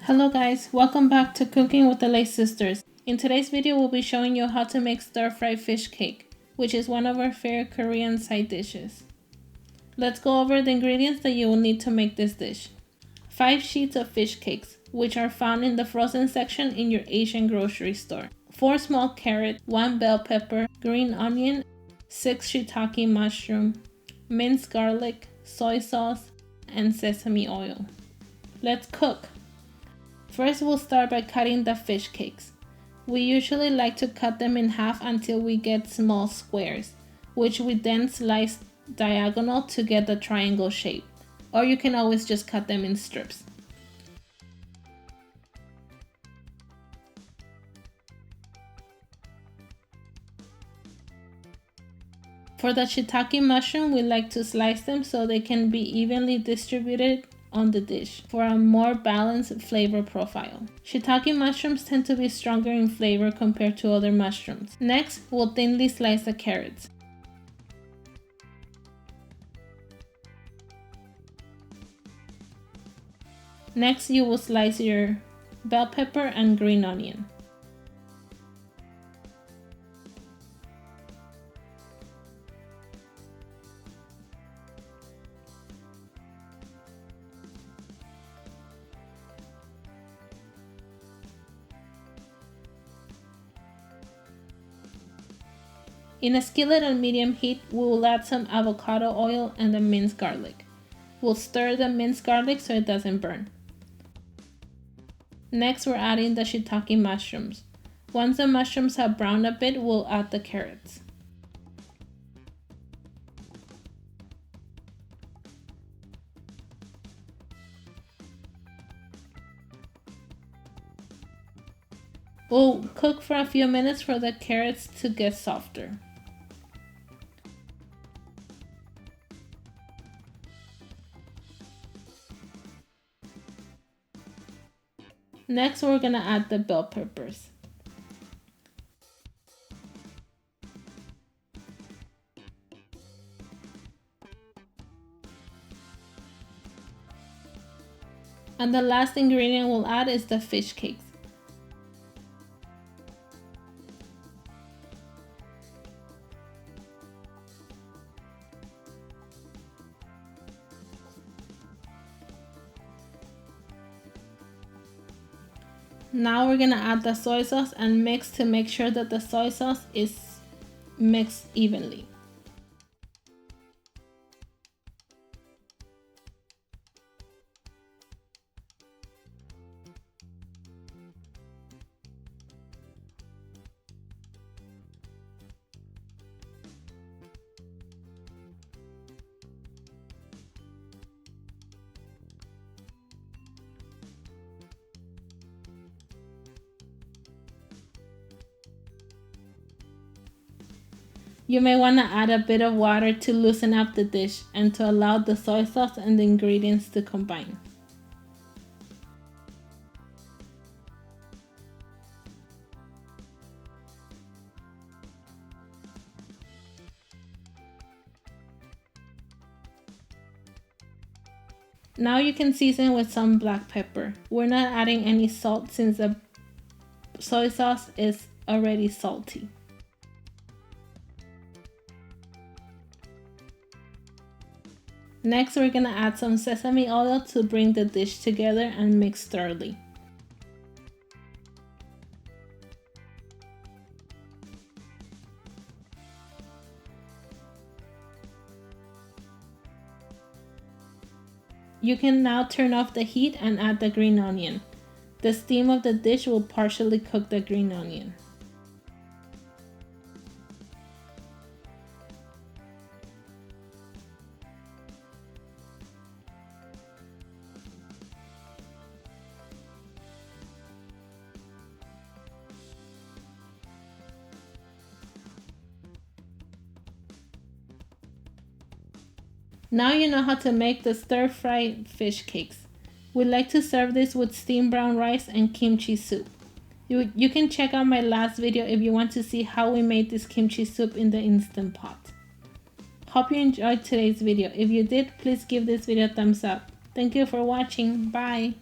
Hello guys, welcome back to Cooking with the Ley Sisters. In today's video, we'll be showing you how to make stir-fried fish cake, which is one of our favorite Korean side dishes. Let's go over the ingredients that you will need to make this dish. 5 sheets of fish cakes, which are found in the frozen section in your Asian grocery store. 4 small carrots, 1 bell pepper, green onion, 6 shiitake mushroom, minced garlic, soy sauce, and sesame oil. Let's cook. First, we'll start by cutting the fish cakes. We usually like to cut them in half until we get small squares, which we then slice diagonal to get the triangle shape, or you can always just cut them in strips. For the shiitake mushroom, we like to slice them so they can be evenly distributed on the dish for a more balanced flavor profile. Shiitake mushrooms tend to be stronger in flavor compared to other mushrooms. Next, we'll thinly slice the carrots. Next, you will slice your bell pepper and green onion. In a skillet on medium heat, we will add some avocado oil and the minced garlic. We'll stir the minced garlic so it doesn't burn. Next, we're adding the shiitake mushrooms. Once the mushrooms have browned a bit, we'll add the carrots. We'll cook for a few minutes for the carrots to get softer. Next, we're gonna add the bell peppers. And the last ingredient we'll add is the fish cakes. Now we're gonna add the soy sauce and mix to make sure that the soy sauce is mixed evenly. You may want to add a bit of water to loosen up the dish and to allow the soy sauce and the ingredients to combine. Now you can season with some black pepper. We're not adding any salt since the soy sauce is already salty. Next, we're gonna add some sesame oil to bring the dish together and mix thoroughly. You can now turn off the heat and add the green onion. The steam of the dish will partially cook the green onion. Now you know how to make the stir-fried fish cakes. We like to serve this with steamed brown rice and kimchi soup. You can check out my last video if you want to see how we made this kimchi soup in the Instant Pot. Hope you enjoyed today's video. If you did, please give this video a thumbs up. Thank you for watching. Bye!